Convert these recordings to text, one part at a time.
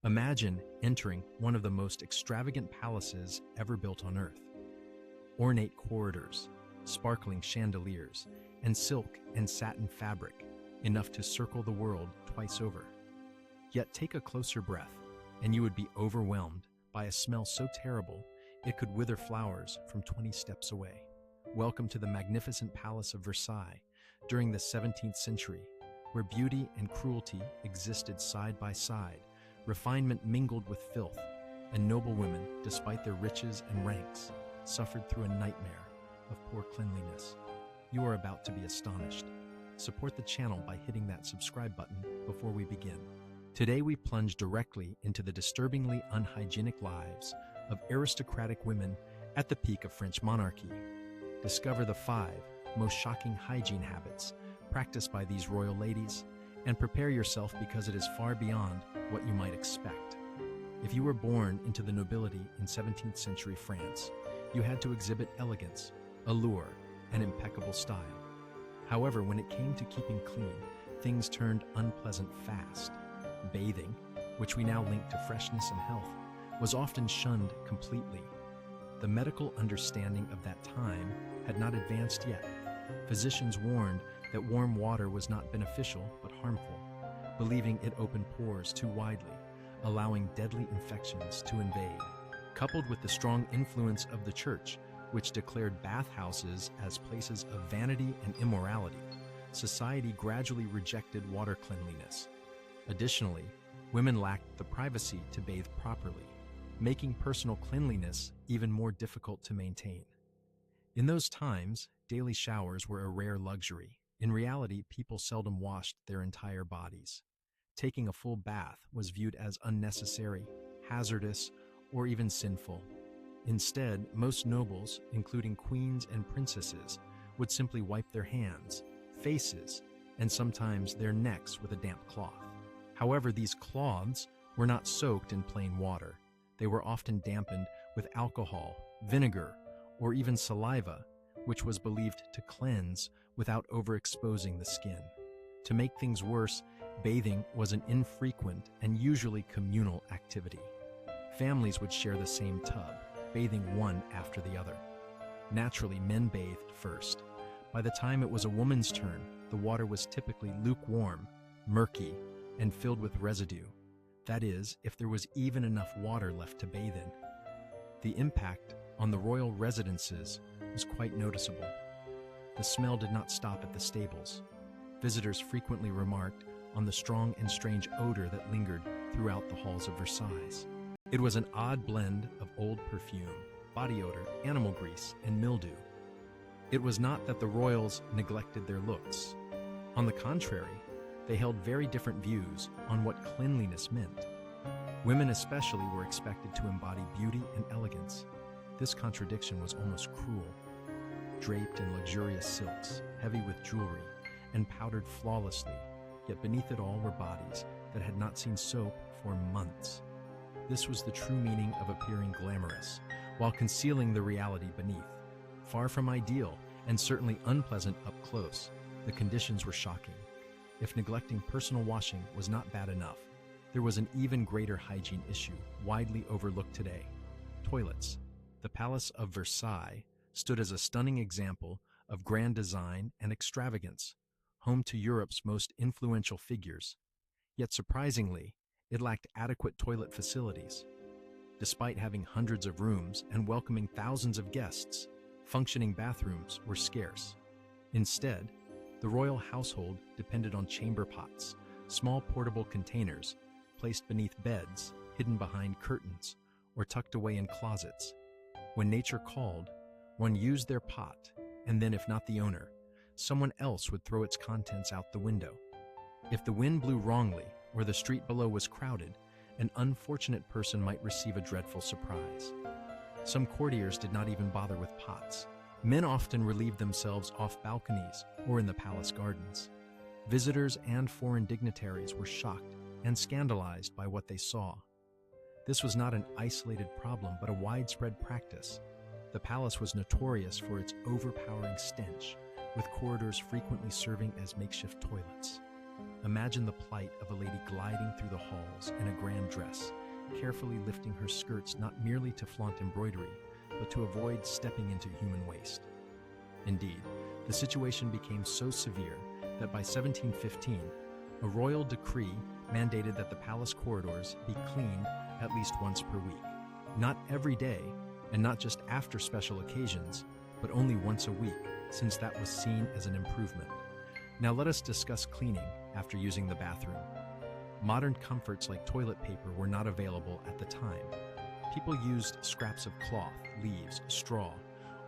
Imagine entering one of the most extravagant palaces ever built on Earth. Ornate corridors, sparkling chandeliers, and silk and satin fabric, enough to circle the world twice over. Yet take a closer breath, and you would be overwhelmed by a smell so terrible it could wither flowers from 20 steps away. Welcome to the magnificent Palace of Versailles during the 17th century, where beauty and cruelty existed side by side, refinement mingled with filth, and noble women, despite their riches and ranks, suffered through a nightmare of poor cleanliness. You are about to be astonished. Support the channel by hitting that subscribe button before we begin. Today we plunge directly into the disturbingly unhygienic lives of aristocratic women at the peak of French monarchy. Discover the 5 most shocking hygiene habits practiced by these royal ladies, and prepare yourself because it is far beyond what you might expect. If you were born into the nobility in 17th century France, you had to exhibit elegance, allure, and impeccable style. However, when it came to keeping clean, things turned unpleasant fast. Bathing, which we now link to freshness and health, was often shunned completely. The medical understanding of that time had not advanced yet. Physicians warned that warm water was not beneficial but harmful, believing it opened pores too widely, allowing deadly infections to invade. Coupled with the strong influence of the church, which declared bathhouses as places of vanity and immorality, society gradually rejected water cleanliness. Additionally, women lacked the privacy to bathe properly, making personal cleanliness even more difficult to maintain. In those times, daily showers were a rare luxury. In reality, people seldom washed their entire bodies. Taking a full bath was viewed as unnecessary, hazardous, or even sinful. Instead, most nobles, including queens and princesses, would simply wipe their hands, faces, and sometimes their necks with a damp cloth. However, these cloths were not soaked in plain water. They were often dampened with alcohol, vinegar, or even saliva, which was believed to cleanse without overexposing the skin. To make things worse, bathing was an infrequent and usually communal activity. Families would share the same tub, bathing one after the other. Naturally, men bathed first. By the time it was a woman's turn, the water was typically lukewarm, murky, and filled with residue. That is, if there was even enough water left to bathe in. The impact on the royal residences was quite noticeable. The smell did not stop at the stables. Visitors frequently remarked on the strong and strange odor that lingered throughout the halls of Versailles. It was an odd blend of old perfume, body odor, animal grease, and mildew. It was not that the royals neglected their looks. On the contrary, they held very different views on what cleanliness meant. Women especially were expected to embody beauty and elegance. This contradiction was almost cruel. Draped in luxurious silks, heavy with jewelry, and powdered flawlessly, yet beneath it all were bodies that had not seen soap for months. This was the true meaning of appearing glamorous, while concealing the reality beneath. Far from ideal, and certainly unpleasant up close, the conditions were shocking. If neglecting personal washing was not bad enough, there was an even greater hygiene issue, widely overlooked today: toilets. The Palace of Versailles stood as a stunning example of grand design and extravagance, home to Europe's most influential figures. Yet surprisingly, it lacked adequate toilet facilities. Despite having hundreds of rooms and welcoming thousands of guests, functioning bathrooms were scarce. Instead, the royal household depended on chamber pots, small portable containers placed beneath beds, hidden behind curtains, or tucked away in closets. When nature called, one used their pot, and then if not the owner, someone else would throw its contents out the window. If the wind blew wrongly or the street below was crowded, an unfortunate person might receive a dreadful surprise. Some courtiers did not even bother with pots. Men often relieved themselves off balconies or in the palace gardens. Visitors and foreign dignitaries were shocked and scandalized by what they saw. This was not an isolated problem, but a widespread practice. The palace was notorious for its overpowering stench, with corridors frequently serving as makeshift toilets. Imagine the plight of a lady gliding through the halls in a grand dress, carefully lifting her skirts not merely to flaunt embroidery, but to avoid stepping into human waste. Indeed, the situation became so severe that by 1715, a royal decree mandated that the palace corridors be cleaned at least once per week. Not every day, and not just after special occasions, but only once a week, since that was seen as an improvement. Now let us discuss cleaning after using the bathroom. Modern comforts like toilet paper were not available at the time. People used scraps of cloth, leaves, straw,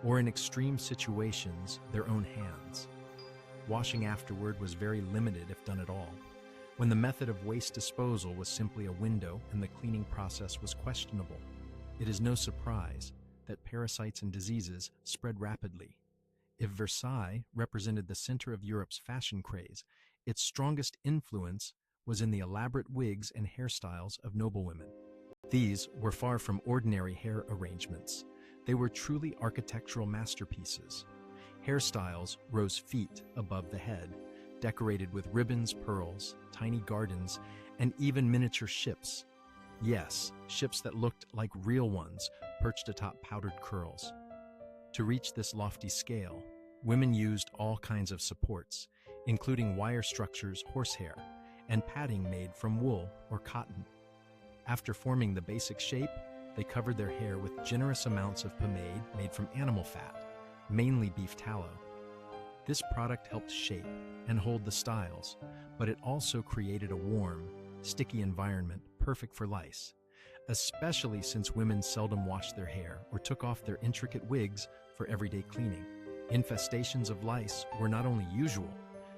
or in extreme situations, their own hands. Washing afterward was very limited if done at all, when the method of waste disposal was simply a window and the cleaning process was questionable. It is no surprise that parasites and diseases spread rapidly. If Versailles represented the center of Europe's fashion craze, its strongest influence was in the elaborate wigs and hairstyles of noblewomen. These were far from ordinary hair arrangements. They were truly architectural masterpieces. Hairstyles rose feet above the head, decorated with ribbons, pearls, tiny gardens, and even miniature ships. Yes, ships that looked like real ones perched atop powdered curls. To reach this lofty scale, women used all kinds of supports, including wire structures, horsehair, and padding made from wool or cotton. After forming the basic shape, they covered their hair with generous amounts of pomade made from animal fat, mainly beef tallow. This product helped shape and hold the styles, but it also created a warm, sticky environment perfect for lice, especially since women seldom washed their hair or took off their intricate wigs for everyday cleaning. Infestations of lice were not only usual,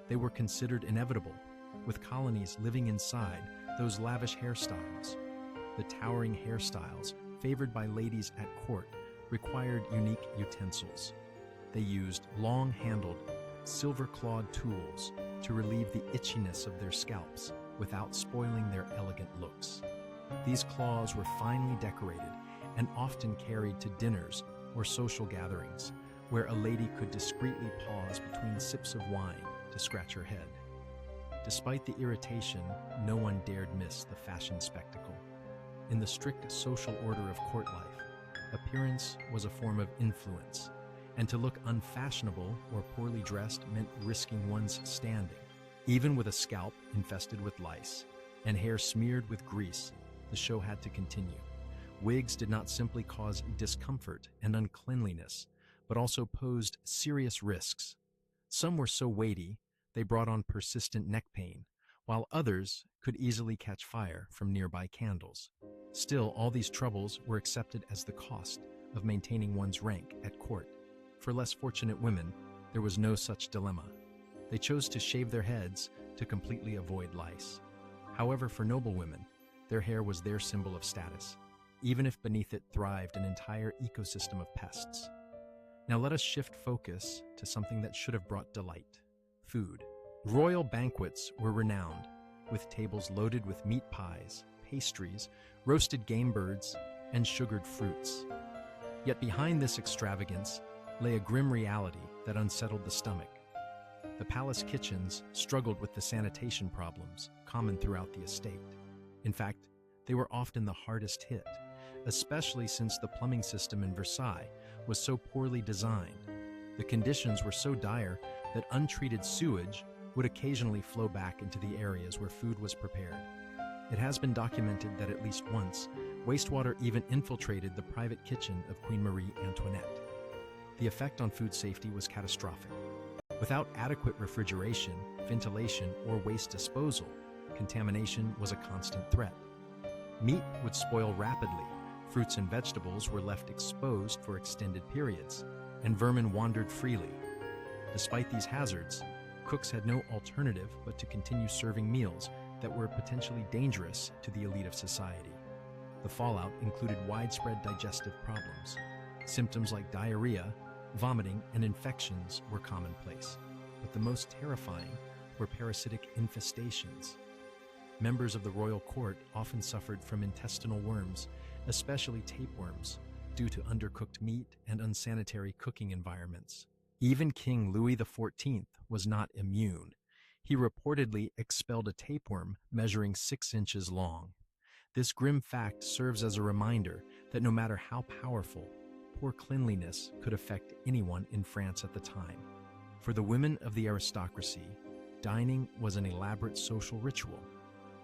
they were considered inevitable, with colonies living inside those lavish hairstyles. The towering hairstyles, favored by ladies at court, required unique utensils. They used long-handled, silver-clawed tools to relieve the itchiness of their scalps without spoiling their elegant looks. These claws were finely decorated and often carried to dinners or social gatherings, where a lady could discreetly pause between sips of wine to scratch her head. Despite the irritation, no one dared miss the fashion spectacle. In the strict social order of court life, appearance was a form of influence, and to look unfashionable or poorly dressed meant risking one's standing. Even with a scalp infested with lice and hair smeared with grease, the show had to continue. Wigs did not simply cause discomfort and uncleanliness, but also posed serious risks. Some were so weighty, they brought on persistent neck pain, while others could easily catch fire from nearby candles. Still, all these troubles were accepted as the cost of maintaining one's rank at court. For less fortunate women, there was no such dilemma. They chose to shave their heads to completely avoid lice. However, for noble women, their hair was their symbol of status, even if beneath it thrived an entire ecosystem of pests. Now let us shift focus to something that should have brought delight: food. Royal banquets were renowned, with tables loaded with meat pies, pastries, roasted game birds, and sugared fruits. Yet behind this extravagance lay a grim reality that unsettled the stomach. The palace kitchens struggled with the sanitation problems common throughout the estate. In fact, they were often the hardest hit, especially since the plumbing system in Versailles was so poorly designed. The conditions were so dire that untreated sewage would occasionally flow back into the areas where food was prepared. It has been documented that at least once, wastewater even infiltrated the private kitchen of Queen Marie Antoinette. The effect on food safety was catastrophic. Without adequate refrigeration, ventilation, or waste disposal, contamination was a constant threat. Meat would spoil rapidly, fruits and vegetables were left exposed for extended periods, and vermin wandered freely. Despite these hazards, cooks had no alternative but to continue serving meals that were potentially dangerous to the elite of society. The fallout included widespread digestive problems. Symptoms like diarrhea, vomiting, and infections were commonplace, but the most terrifying were parasitic infestations. Members of the royal court often suffered from intestinal worms, especially tapeworms, due to undercooked meat and unsanitary cooking environments. Even King Louis XIV was not immune. He reportedly expelled a tapeworm measuring 6 inches long. This grim fact serves as a reminder that no matter how powerful, poor cleanliness could affect anyone in France at the time. For the women of the aristocracy, dining was an elaborate social ritual.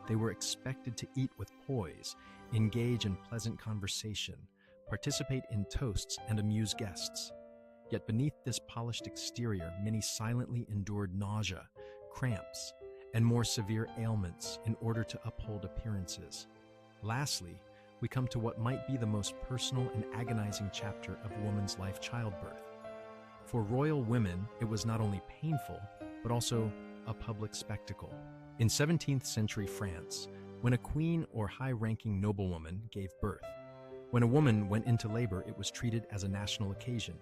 They were expected to eat with poise, engage in pleasant conversation, participate in toasts, and amuse guests. Yet beneath this polished exterior, many silently endured nausea, cramps, and more severe ailments in order to uphold appearances. Lastly, we come to what might be the most personal and agonizing chapter of a woman's life: childbirth. For royal women, it was not only painful, but also a public spectacle. In 17th century France, when a queen or high-ranking noblewoman gave birth, when a woman went into labor, it was treated as a national occasion.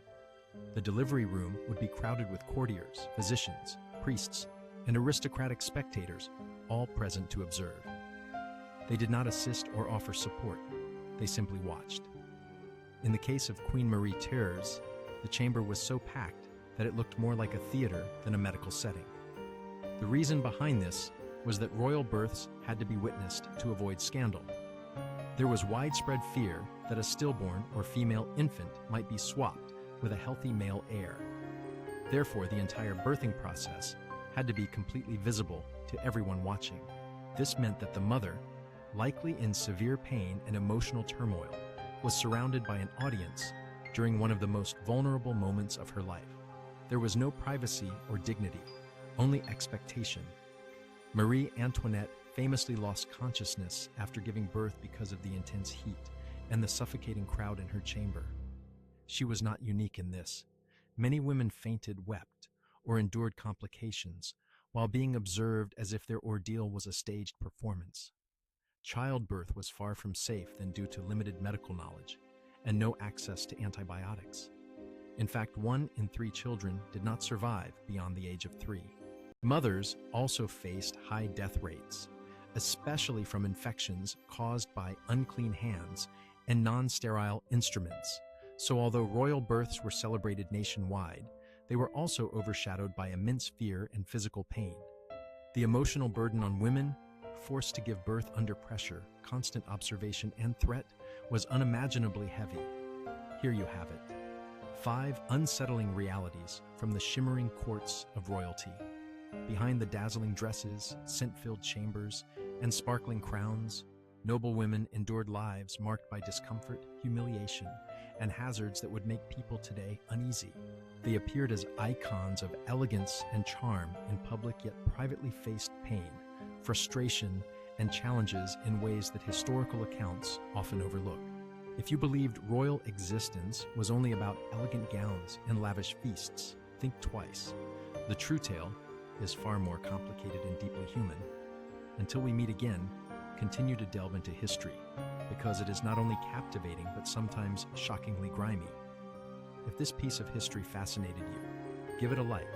The delivery room would be crowded with courtiers, physicians, priests, and aristocratic spectators, all present to observe. They did not assist or offer support. They simply watched. In the case of Queen Marie Thérèse, the chamber was so packed that it looked more like a theater than a medical setting. The reason behind this was that royal births had to be witnessed to avoid scandal. There was widespread fear that a stillborn or female infant might be swapped with a healthy male heir. Therefore, the entire birthing process had to be completely visible to everyone watching. This meant that the mother, likely in severe pain and emotional turmoil, was surrounded by an audience during one of the most vulnerable moments of her life. There was no privacy or dignity, only expectation. Marie Antoinette famously lost consciousness after giving birth because of the intense heat and the suffocating crowd in her chamber. She was not unique in this. Many women fainted, wept, or endured complications while being observed as if their ordeal was a staged performance. Childbirth was far from safe than due to limited medical knowledge and no access to antibiotics. In fact, 1 in 3 children did not survive beyond the age of 3. Mothers also faced high death rates, especially from infections caused by unclean hands and non-sterile instruments. So although royal births were celebrated nationwide, they were also overshadowed by immense fear and physical pain. The emotional burden on women, forced to give birth under pressure, constant observation, and threat, was unimaginably heavy. Here you have it. 5 unsettling realities from the shimmering courts of royalty. Behind the dazzling dresses, scent-filled chambers, and sparkling crowns, noble women endured lives marked by discomfort, humiliation, and hazards that would make people today uneasy. They appeared as icons of elegance and charm in public, yet privately faced pain, frustration, and challenges in ways that historical accounts often overlook. If you believed royal existence was only about elegant gowns and lavish feasts, think twice. The true tale is far more complicated and deeply human. Until we meet again, continue to delve into history, because it is not only captivating but sometimes shockingly grimy. If this piece of history fascinated you, give it a like